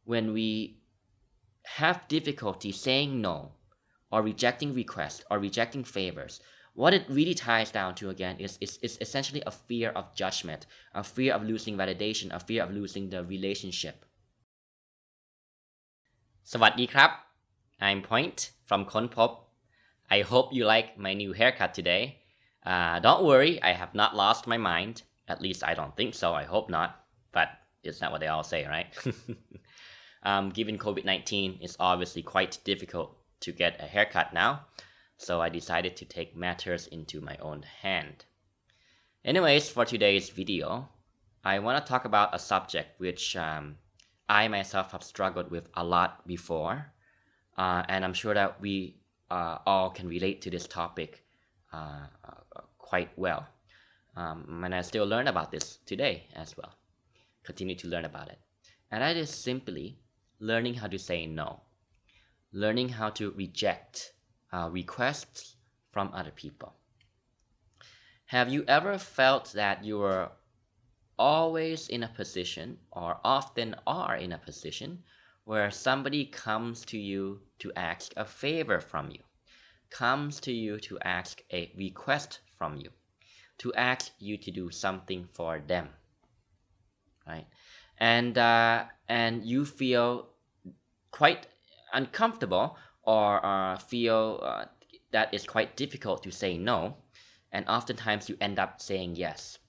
when we have difficulty saying no or rejecting requests or rejecting favors, what it really ties down to again is essentially a fear of judgment, a fear of losing validation, a fear of losing the relationship. สวัสดีครับ I'm Point from ค้นพบ I hope you like my new haircut today. Don't worry, I have not lost my mind. At least I don't think so. I hope not. But it's not what they all say, right? Given COVID-19, it's obviously quite difficult to get a haircut now. So I decided to take matters into my own hand. Anyways, for today's video, I want to talk about a subject which I myself have struggled with a lot before, and I'm sure that we all can relate to this topic quite well. And I still learn about this today as well. Continue to learn about it. And that is simply learning how to say no. Learning how to reject requests from other people. Have you ever felt that you were always in a position, or often are in a position, where somebody comes to you to ask a favor from you, comes to you to ask a request from you, to ask you to do something for them, right? And you feel quite uncomfortable or feel that it's quite difficult to say no, and oftentimes you end up saying yes.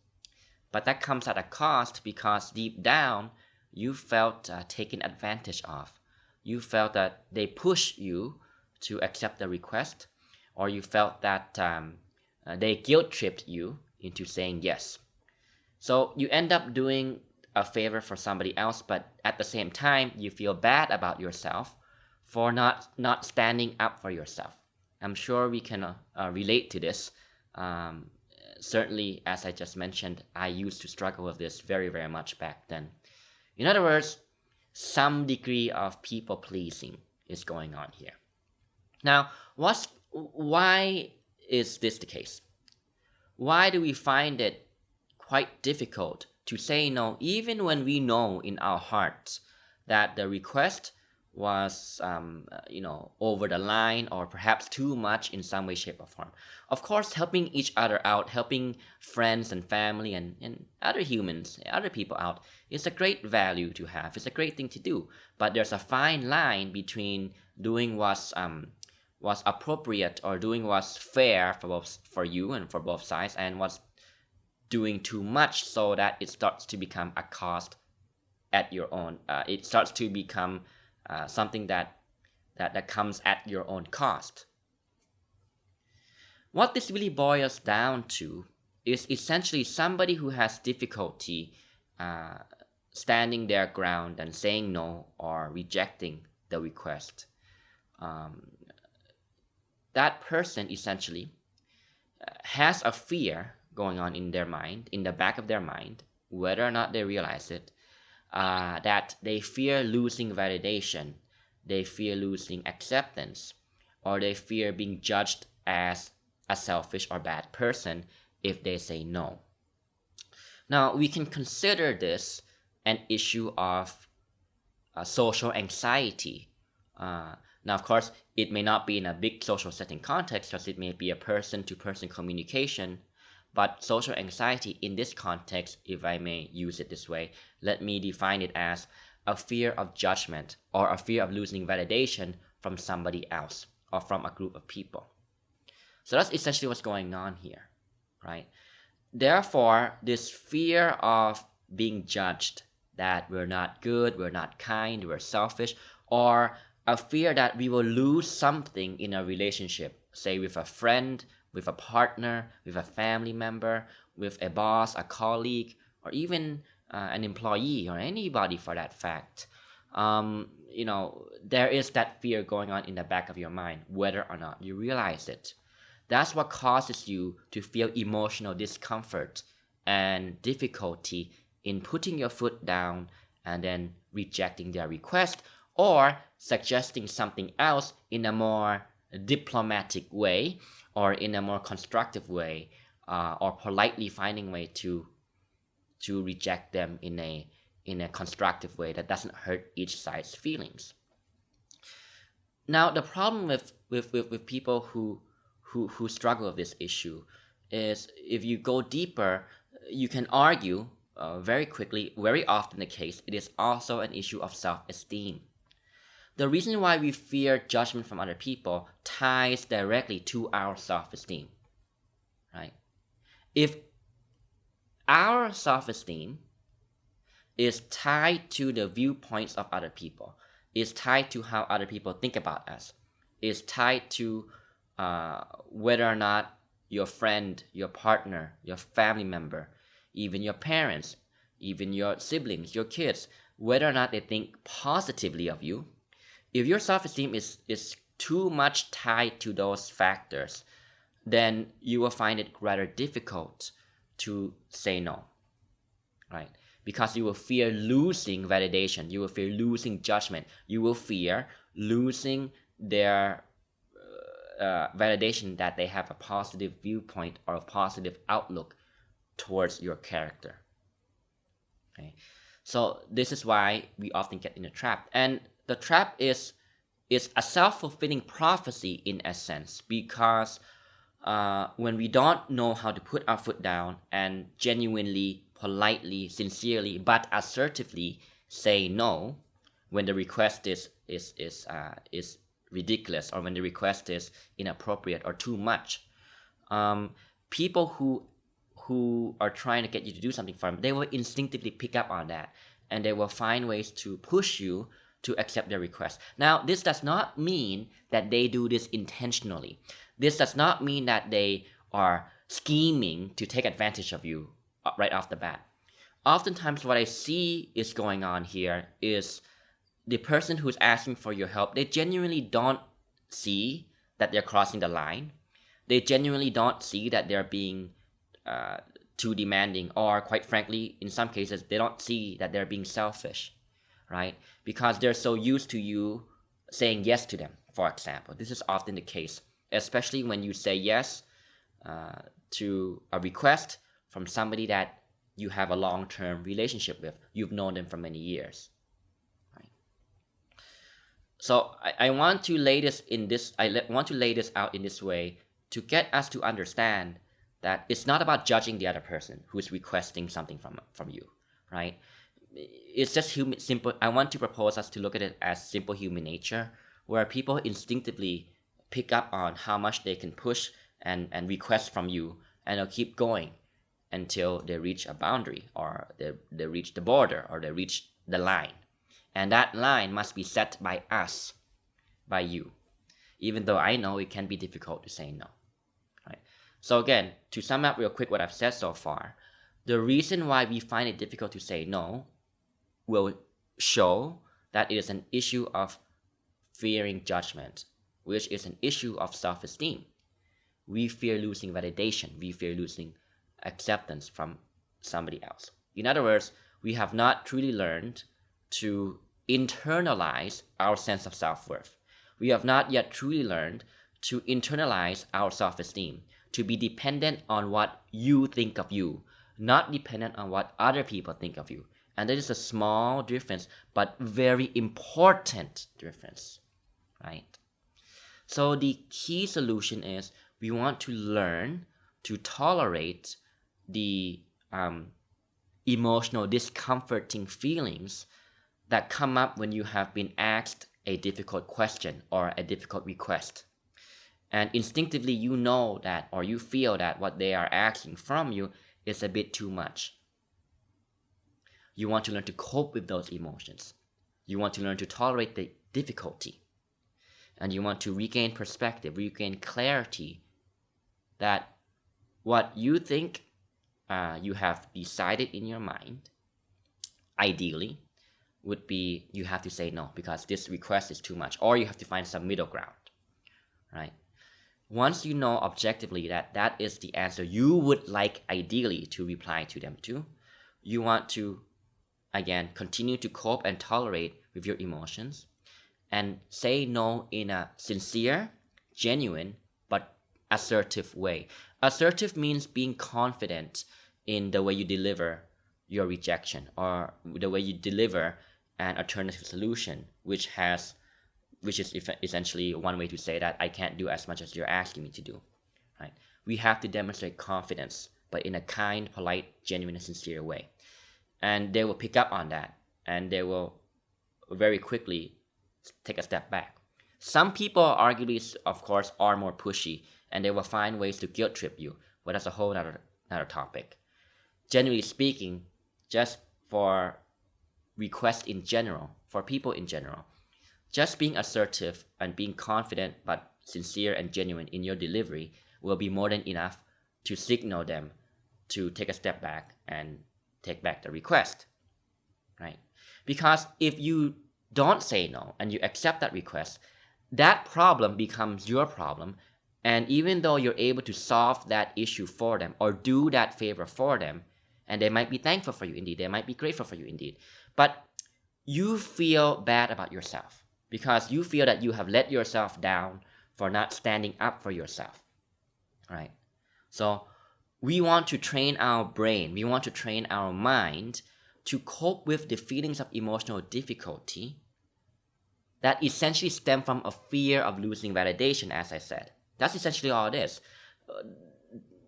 But that comes at a cost, because deep down you felt taken advantage of. You felt that they push you to accept the request, or you felt that they guilt-tripped you into saying yes. So you end up doing a favor for somebody else, but at the same time you feel bad about yourself for not standing up for yourself. I'm sure we can relate to this. Certainly, as I just mentioned, I used to struggle with this very, very much back then. In other words, some degree of people-pleasing is going on here. Now, why is this the case? Why do we find it quite difficult to say no, even when we know in our hearts that the request was over the line, or perhaps too much in some way, shape, or form? Of course, helping each other out, helping friends and family and other humans, other people out, is a great value to have. It's a great thing to do. But there's a fine line between doing what's appropriate, or doing what's fair for you and for both sides, and what's doing too much so that it starts to become a cost at your own. It starts to become something that comes at your own cost. What this really boils down to is essentially somebody who has difficulty standing their ground and saying no or rejecting the request. That person essentially has a fear going on in their mind, in the back of their mind, whether or not they realize it, that they fear losing validation, they fear losing acceptance, or they fear being judged as a selfish or bad person if they say no. Now, we can consider this an issue of social anxiety. Now, of course, it may not be in a big social setting context, because it may be a person-to-person communication. But social anxiety in this context, if I may use it this way, let me define it as a fear of judgment, or a fear of losing validation from somebody else or from a group of people. So that's essentially what's going on here, right? Therefore, this fear of being judged, that we're not good, we're not kind, we're selfish, or a fear that we will lose something in a relationship, say with a friend, with a partner, with a family member, with a boss, a colleague, or even an employee, or anybody for that fact. There is that fear going on in the back of your mind, whether or not you realize it. That's what causes you to feel emotional discomfort and difficulty in putting your foot down and then rejecting their request, or suggesting something else in a more diplomatic way, or in a more constructive way, or politely finding a way to reject them in in a constructive way that doesn't hurt each side's feelings. Now, the problem with people who struggle with this issue is, if you go deeper, you can argue very quickly, very often the case, it is also an issue of self-esteem. The reason why we fear judgment from other people ties directly to our self-esteem, right? If our self-esteem is tied to the viewpoints of other people, is tied to how other people think about us, is tied to whether or not your friend, your partner, your family member, even your parents, even your siblings, your kids, whether or not they think positively of you, if your self-esteem is too much tied to those factors, then you will find it rather difficult to say no, right? Because you will fear losing validation, you will fear losing judgment, you will fear losing their validation that they have a positive viewpoint or a positive outlook towards your character. Okay? So this is why we often get in a trap. And the trap is a self-fulfilling prophecy in a sense, because when we don't know how to put our foot down and genuinely, politely, sincerely, but assertively say no when the request is ridiculous, or when the request is inappropriate or too much, people who are trying to get you to do something for them, they will instinctively pick up on that, and they will find ways to push you to accept their request. Now, this does not mean that they do this intentionally. This does not mean that they are scheming to take advantage of you right off the bat. Oftentimes, what I see is going on here is the person who's asking for your help, they genuinely don't see that they're crossing the line. They genuinely don't see that they're being too demanding, or quite frankly, in some cases, they don't see that they're being selfish, right? Because they're so used to you saying yes to them, for example. This is often the case, especially when you say yes to a request from somebody that you have a long-term relationship with. You've known them for many years. Right? So I want to lay this out in this way to get us to understand that it's not about judging the other person who's requesting something from you, right? It's just simple. I want to propose us to look at it as simple human nature, where people instinctively pick up on how much they can push and request from you, and they'll keep going until they reach a boundary, or they reach the border, or they reach the line. And that line must be set by us, by you, even though I know it can be difficult to say no. Right? So again, to sum up real quick what I've said so far, the reason why we find it difficult to say no will show that it is an issue of fearing judgment, which is an issue of self-esteem. We fear losing validation. We fear losing acceptance from somebody else. In other words, we have not truly learned to internalize our sense of self-worth. We have not yet truly learned to internalize our self-esteem, to be dependent on what you think of you, not dependent on what other people think of you. And that is a small difference, but very important difference, right? So the key solution is we want to learn to tolerate the emotional discomforting feelings that come up when you have been asked a difficult question or a difficult request. And instinctively you know that, or you feel that what they are asking from you is a bit too much. You want to learn to cope with those emotions. You want to learn to tolerate the difficulty. And you want to regain perspective, regain clarity that what you think you have decided in your mind, ideally, would be you have to say no because this request is too much, or you have to find some middle ground, right? Once you know objectively that that is the answer you would like ideally to reply to them to, you want to, again, continue to cope and tolerate with your emotions and say no in a sincere, genuine, but assertive way. Assertive means being confident in the way you deliver your rejection, or the way you deliver an alternative solution, which is essentially one way to say that I can't do as much as you're asking me to do, right? We have to demonstrate confidence, but in a kind, polite, genuine, and sincere way. And they will pick up on that, and they will very quickly take a step back. Some people, arguably, of course, are more pushy, and they will find ways to guilt trip you, but that's a whole another topic. Generally speaking, just for requests in general, for people in general, just being assertive and being confident but sincere and genuine in your delivery will be more than enough to signal them to take a step back and take back the request, right? Because if you don't say no and you accept that request, that problem becomes your problem. And even though you're able to solve that issue for them or do that favor for them, and they might be thankful for you indeed, they might be grateful for you indeed, but you feel bad about yourself because you feel that you have let yourself down for not standing up for yourself, right? So we want to train our brain, we want to train our mind to cope with the feelings of emotional difficulty that essentially stem from a fear of losing validation, as I said. That's essentially all it is.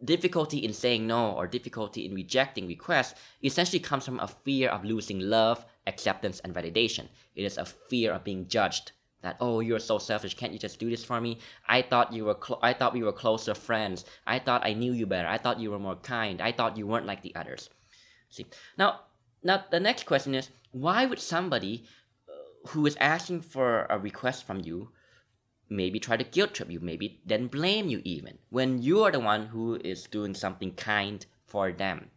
Difficulty in saying no or difficulty in rejecting requests essentially comes from a fear of losing love, acceptance, and validation. It is a fear of being judged. That, oh, you're so selfish. Can't you just do this for me? I thought we were closer friends. I thought I knew you better. I thought you were more kind. I thought you weren't like the others. See, now the next question is, why would somebody who is asking for a request from you maybe try to guilt trip you, maybe then blame you even, when you are the one who is doing something kind for them?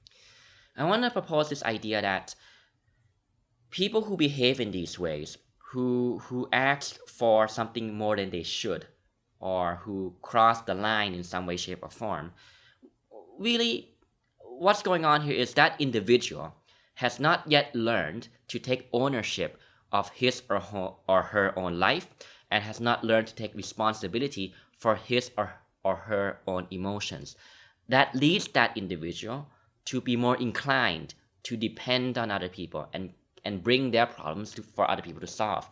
I want to propose this idea that people who behave in these ways, who ask for something more than they should, or who cross the line in some way, shape, or form, really what's going on here is that individual has not yet learned to take ownership of his or her own life, and has not learned to take responsibility for his or her own emotions. That leads that individual to be more inclined to depend on other people and bring their problems for other people to solve.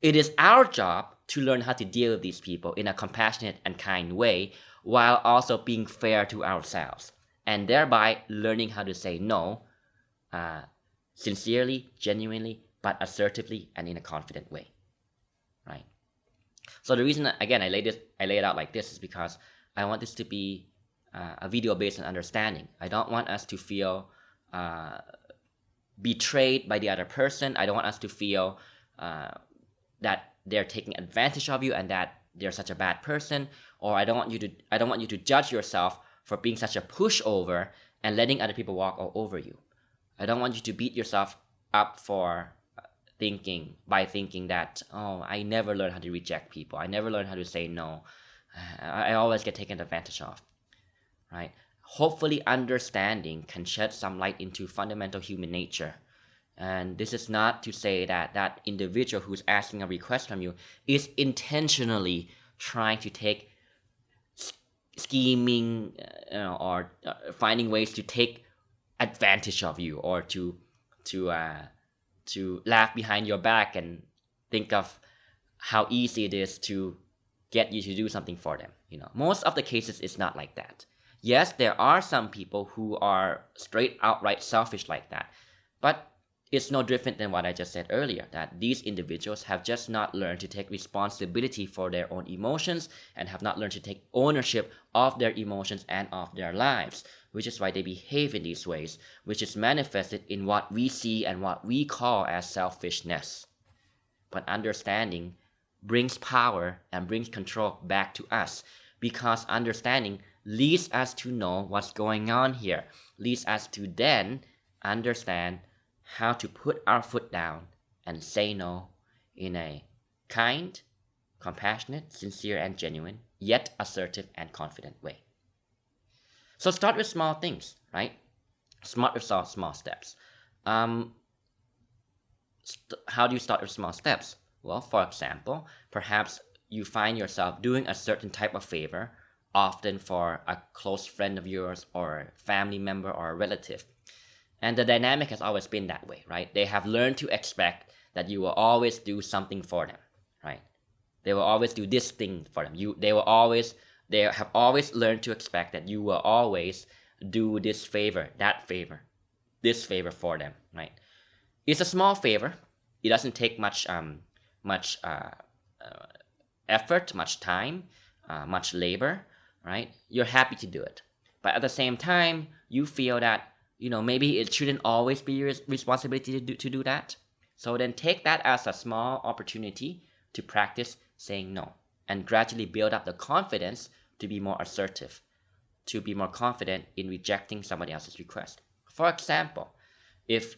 It is our job to learn how to deal with these people in a compassionate and kind way, while also being fair to ourselves, and thereby learning how to say no, sincerely, genuinely, but assertively and in a confident way. Right. So the reason, again, I lay it out like this is because I want this to be a video based on understanding. I don't want us to feel betrayed by the other person. I don't want us to feel that they're taking advantage of you and that they're such a bad person. Or I don't want you to judge yourself for being such a pushover and letting other people walk all over you. I don't want you to beat yourself up for thinking that, oh, I never learned how to reject people. I never learned how to say no. I always get taken advantage of, right? Hopefully understanding can shed some light into fundamental human nature. And this is not to say that that individual who's asking a request from you is intentionally trying to take scheming or finding ways to take advantage of you, or to laugh behind your back and think of how easy it is to get you to do something for them. Most of the cases it's not like that. Yes, there are some people who are straight outright selfish like that, but it's no different than what I just said earlier, that these individuals have just not learned to take responsibility for their own emotions and have not learned to take ownership of their emotions and of their lives, which is why they behave in these ways, which is manifested in what we see and what we call as selfishness. But understanding brings power and brings control back to us, because understanding leads us to know what's going on here, leads us to then understand how to put our foot down and say no in a kind, compassionate, sincere, and genuine, yet assertive and confident way. So start with small things, right? Start with small steps. How do you start with small steps? Well, for example, perhaps you find yourself doing a certain type of favor, often for a close friend of yours or a family member or a relative. And the dynamic has always been that way, right? They have learned to expect that you will always do something for them, right? They will always do this thing for them. They have always learned to expect that you will always do this favor, that favor, this favor for them, right? It's a small favor. It doesn't take much effort, much time, much labor, right? You're happy to do it. But at the same time, you feel that, maybe it shouldn't always be your responsibility to do that. So then take that as a small opportunity to practice saying no and gradually build up the confidence to be more assertive, to be more confident in rejecting somebody else's request. For example, if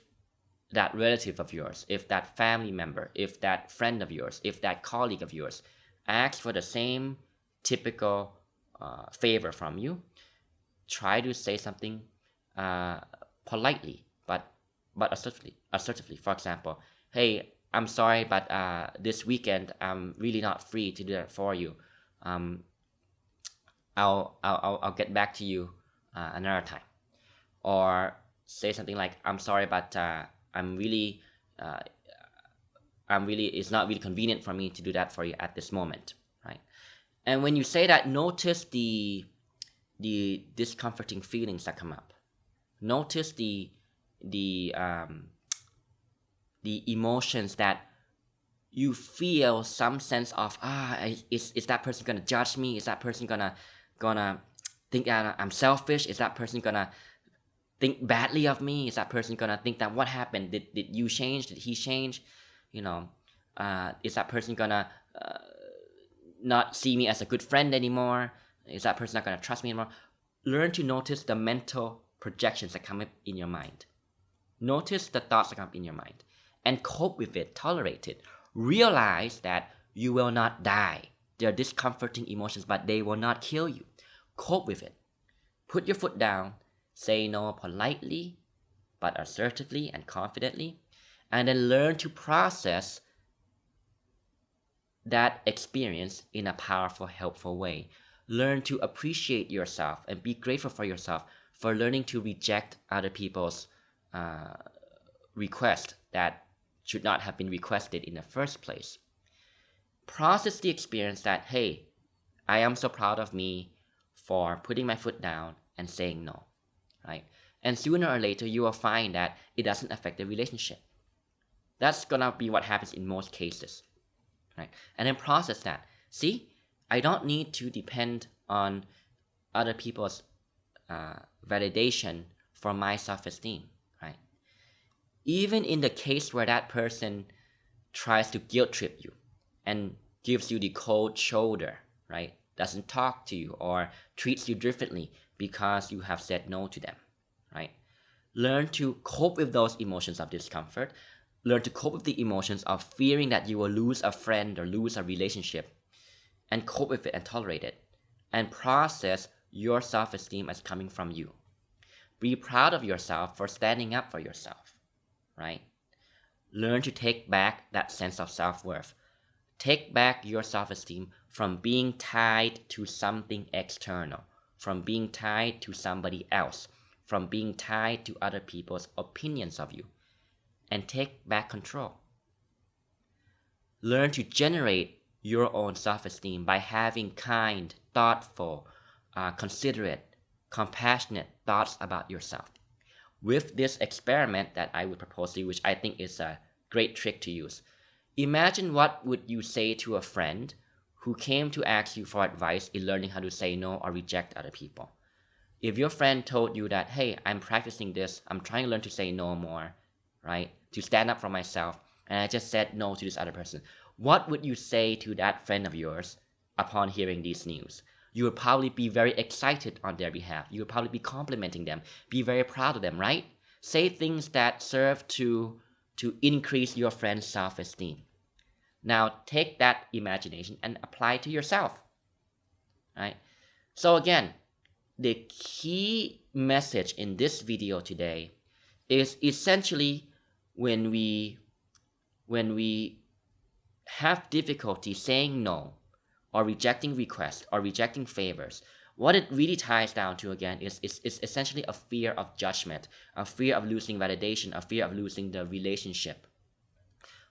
that relative of yours, if that family member, if that friend of yours, if that colleague of yours asks for the same typical favor from you, try to say something politely, but assertively. For example, hey, I'm sorry, but this weekend I'm really not free to do that for you. I'll get back to you another time. Or say something like, I'm sorry, but it's not really convenient for me to do that for you at this moment, right? And when you say that, notice the discomforting feelings that come up. Notice the emotions that you feel some sense of, is that person gonna judge me? Is that person gonna think that I'm selfish? Is that person gonna think badly of me? Is that person gonna think that what happened? Did you change? Did he change? Is that person gonna not see me as a good friend anymore? Is that person not gonna trust me anymore? Learn to notice the mental projections that come up in your mind. Notice the thoughts that come up in your mind and cope with it, tolerate it. Realize that you will not die. They are discomforting emotions, but they will not kill you. Cope with it. Put your foot down. Say no politely, but assertively and confidently. And then learn to process that experience in a powerful, helpful way. Learn to appreciate yourself and be grateful for yourself for learning to reject other people's request that should not have been requested in the first place. Process the experience that, hey, I am so proud of me for putting my foot down and saying no, right? And sooner or later, you will find that it doesn't affect the relationship. That's gonna be what happens in most cases, right? And then process that. See, I don't need to depend on other people's validation for my self-esteem, right? Even in the case where that person tries to guilt trip you and gives you the cold shoulder, right? Doesn't talk to you or treats you differently because you have said no to them, right? Learn to cope with those emotions of discomfort. Learn to cope with the emotions of fearing that you will lose a friend or lose a relationship, and cope with it and tolerate it. And process your self-esteem as coming from you. Be proud of yourself for standing up for yourself, right? Learn to take back that sense of self-worth. Take back your self-esteem from being tied to something external, from being tied to somebody else, from being tied to other people's opinions of you, and take back control. Learn to generate your own self-esteem by having kind, thoughtful, considerate, compassionate thoughts about yourself. With this experiment that I would propose to you, which I think is a great trick to use, imagine what would you say to a friend who came to ask you for advice in learning how to say no or reject other people. If your friend told you that, hey, I'm practicing this, I'm trying to learn to say no more, right? To stand up for myself, and I just said no to this other person. What would you say to that friend of yours upon hearing these news? You would probably be very excited on their behalf. You would probably be complimenting them, be very proud of them, right? Say things that serve to increase your friend's self-esteem. Now take that imagination and apply it to yourself, right? So again, the key message in this video today is essentially when we have difficulty saying no or rejecting requests or rejecting favors, What it really ties down to, again, is essentially a fear of judgment, a fear of losing validation, a fear of losing the relationship.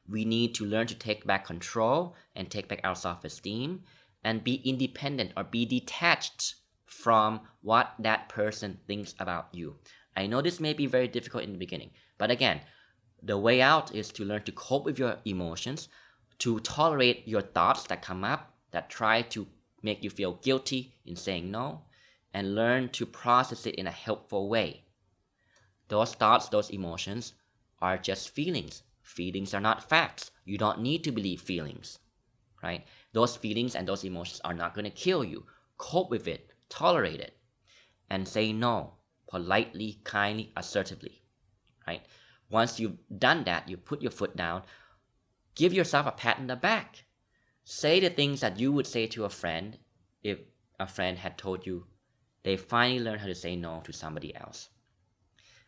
We need to learn to take back control and take back our self-esteem and be independent or be detached from what that person thinks about you. I know this may be very difficult in the beginning, but again, the way out is to learn to cope with your emotions, to tolerate your thoughts that come up, that try to make you feel guilty in saying no, and learn to process it in a helpful way. Those thoughts, those emotions are just feelings. Feelings are not facts. You don't need to believe feelings, right? Those feelings and those emotions are not going to kill you. Cope with it, tolerate it, and say no politely, kindly, assertively, right? Once you've done that, you put your foot down, give yourself a pat on the back. Say the things that you would say to a friend if a friend had told you they finally learned how to say no to somebody else.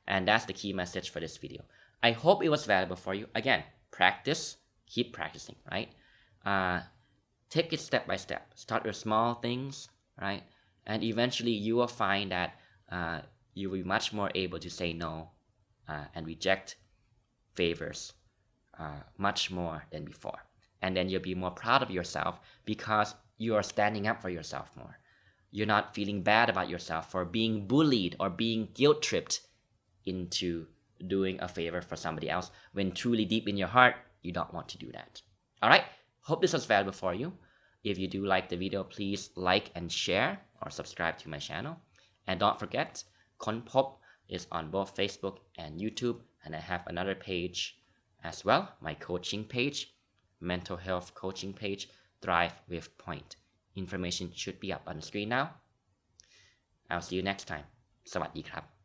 And that's the key message for this video. I hope it was valuable for you. Again, practice, keep practicing, right? Take it step by step. Start with small things, right? And eventually you will find that you will be much more able to say no and reject favors much more than before. And then you'll be more proud of yourself because you are standing up for yourself more. You're not feeling bad about yourself for being bullied or being guilt-tripped into doing a favor for somebody else when truly deep in your heart, you don't want to do that. All right, hope this was valuable for you. If you do like the video, please like and share or subscribe to my channel. And don't forget, Konpop is on both Facebook and YouTube, and I have another page as well, my coaching page, mental health coaching page, Thrive with Point. Information should be up on the screen now. I'll see you next time. สวัสดีครับ